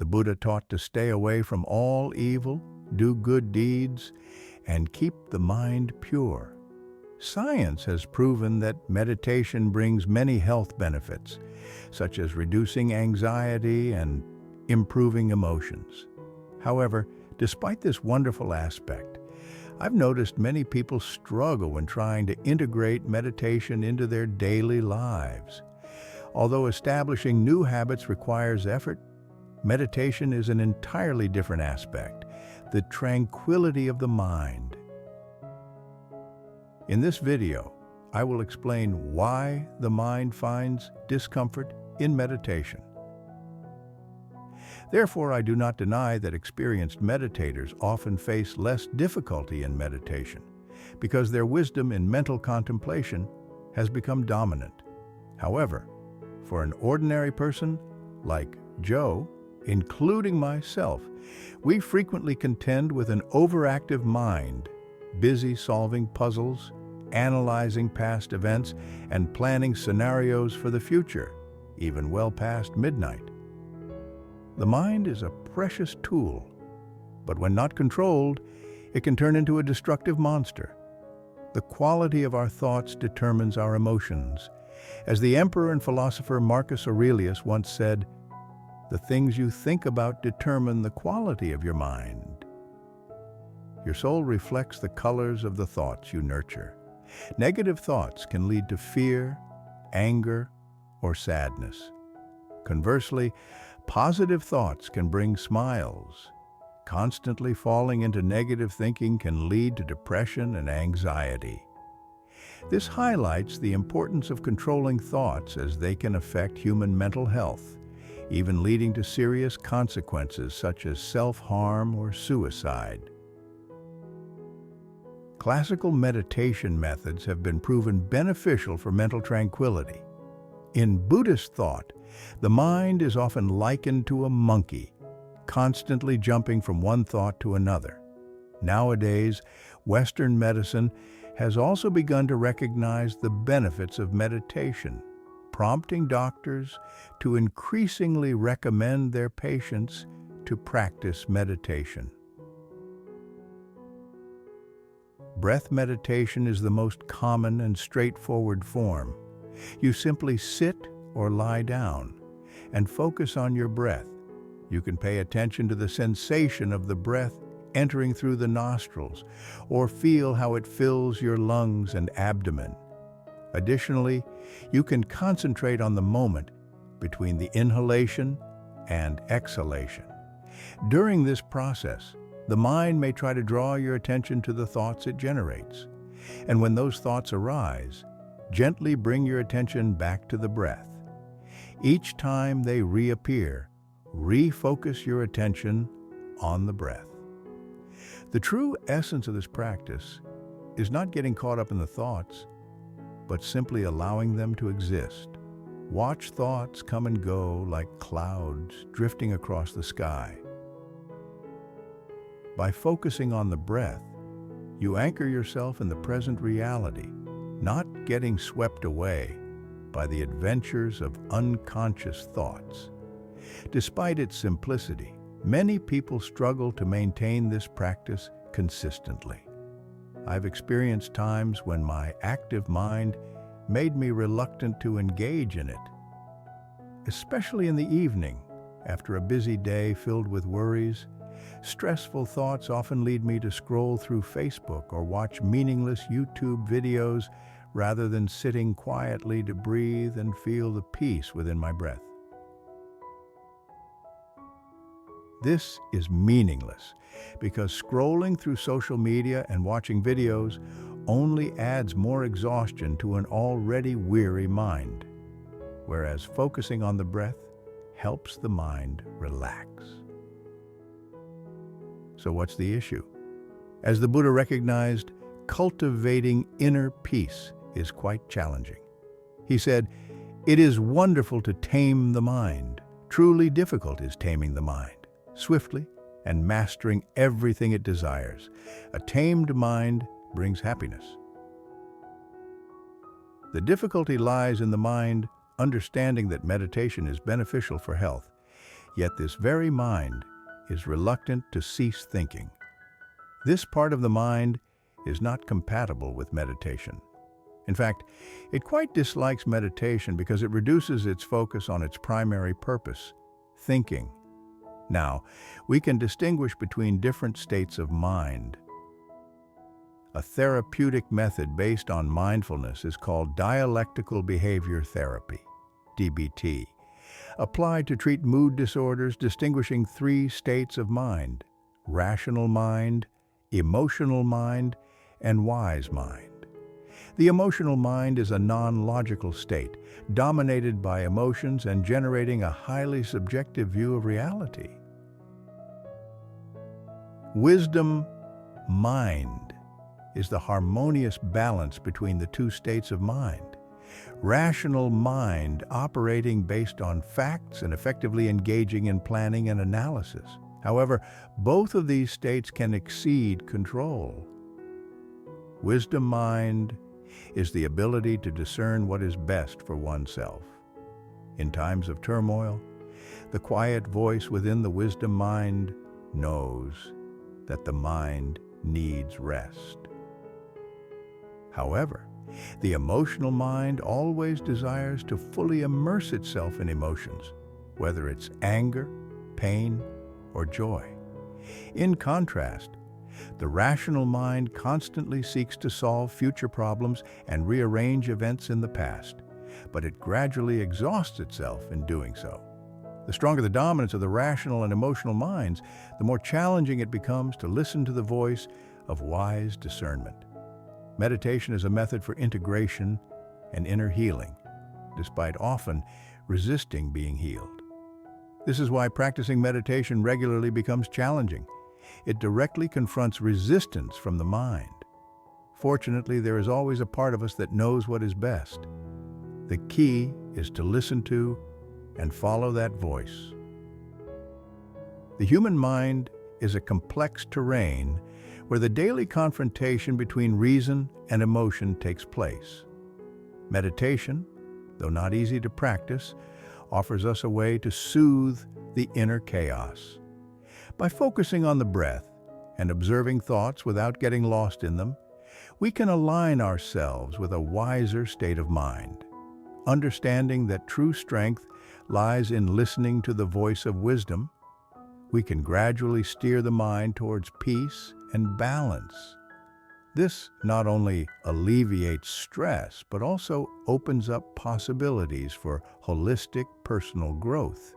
Buddha taught to stay away from all evil, do good deeds, and keep the mind pure. Science has proven that meditation brings many health benefits, such as reducing anxiety and improving emotions. However, despite this wonderful aspect, I've noticed many people struggle when trying to integrate meditation into their daily lives. Although establishing new habits requires effort, meditation is an entirely different aspect, the tranquility of the mind. In this video, I will explain why the mind finds discomfort in meditation. Therefore, I do not deny that experienced meditators often face less difficulty in meditation because their wisdom in mental contemplation has become dominant. However, for an ordinary person like Joe, including myself, we frequently contend with an overactive mind, busy solving puzzles, analyzing past events, and planning scenarios for the future, even well past midnight. The mind is a precious tool, but when not controlled, it can turn into a destructive monster. The quality of our thoughts determines our emotions. As the emperor and philosopher Marcus Aurelius once said, "The things you think about determine the quality of your mind." Your soul reflects the colors of the thoughts you nurture. Negative thoughts can lead to fear, anger, or sadness. Conversely, positive thoughts can bring smiles. Constantly falling into negative thinking can lead to depression and anxiety. This highlights the importance of controlling thoughts as they can affect human mental health, even leading to serious consequences such as self-harm or suicide. Classical meditation methods have been proven beneficial for mental tranquility. In Buddhist thought, the mind is often likened to a monkey, constantly jumping from one thought to another. Nowadays, Western medicine has also begun to recognize the benefits of meditation, prompting doctors to increasingly recommend their patients to practice meditation. Breath meditation is the most common and straightforward form. You simply sit or lie down and focus on your breath. You can pay attention to the sensation of the breath entering through the nostrils or feel how it fills your lungs and abdomen. Additionally, you can concentrate on the moment between the inhalation and exhalation. During this process, the mind may try to draw your attention to the thoughts it generates. And when those thoughts arise, gently bring your attention back to the breath. Each time they reappear, refocus your attention on the breath. The true essence of this practice is not getting caught up in the thoughts, but simply allowing them to exist. Watch thoughts come and go like clouds drifting across the sky. By focusing on the breath, you anchor yourself in the present reality, not getting swept away by the adventures of unconscious thoughts. Despite its simplicity, many people struggle to maintain this practice consistently. I've experienced times when my active mind made me reluctant to engage in it, especially in the evening after a busy day filled with worries. Stressful thoughts often lead me to scroll through Facebook or watch meaningless YouTube videos rather than sitting quietly to breathe and feel the peace within my breath. This is meaningless because scrolling through social media and watching videos only adds more exhaustion to an already weary mind, whereas focusing on the breath helps the mind relax. So what's the issue? As the Buddha recognized, cultivating inner peace is quite challenging. He said, "It is wonderful to tame the mind. Truly difficult is taming the mind, swiftly and mastering everything it desires. A tamed mind brings happiness." The difficulty lies in the mind understanding that meditation is beneficial for health, Yet this very mind is reluctant to cease thinking. This part of the mind is not compatible with meditation. In fact, it quite dislikes meditation because it reduces its focus on its primary purpose, thinking. Now, we can distinguish between different states of mind. A therapeutic method based on mindfulness is called dialectical behavior therapy, DBT, applied to treat mood disorders, distinguishing three states of mind: rational mind, emotional mind, and wise mind. The emotional mind is a non-logical state, dominated by emotions and generating a highly subjective view of reality. Wisdom mind is the harmonious balance between the two states of mind. Rational mind operating based on facts and effectively engaging in planning and analysis. However, both of these states can exceed control. Wisdom mind is the ability to discern what is best for oneself. In times of turmoil, the quiet voice within the wisdom mind knows that the mind needs rest. However, the emotional mind always desires to fully immerse itself in emotions, whether it's anger, pain, or joy. In contrast, the rational mind constantly seeks to solve future problems and rearrange events in the past, but it gradually exhausts itself in doing so. The stronger the dominance of the rational and emotional minds, the more challenging it becomes to listen to the voice of wise discernment. Meditation is a method for integration and inner healing, despite often resisting being healed. This is why practicing meditation regularly becomes challenging. It directly confronts resistance from the mind. Fortunately, there is always a part of us that knows what is best. The key is to listen to and follow that voice. The human mind is a complex terrain where the daily confrontation between reason and emotion takes place. Meditation, though not easy to practice, offers us a way to soothe the inner chaos. By focusing on the breath and observing thoughts without getting lost in them, we can align ourselves with a wiser state of mind, understanding that true strength lies in listening to the voice of wisdom. We can gradually steer the mind towards peace and balance. This not only alleviates stress, but also opens up possibilities for holistic personal growth.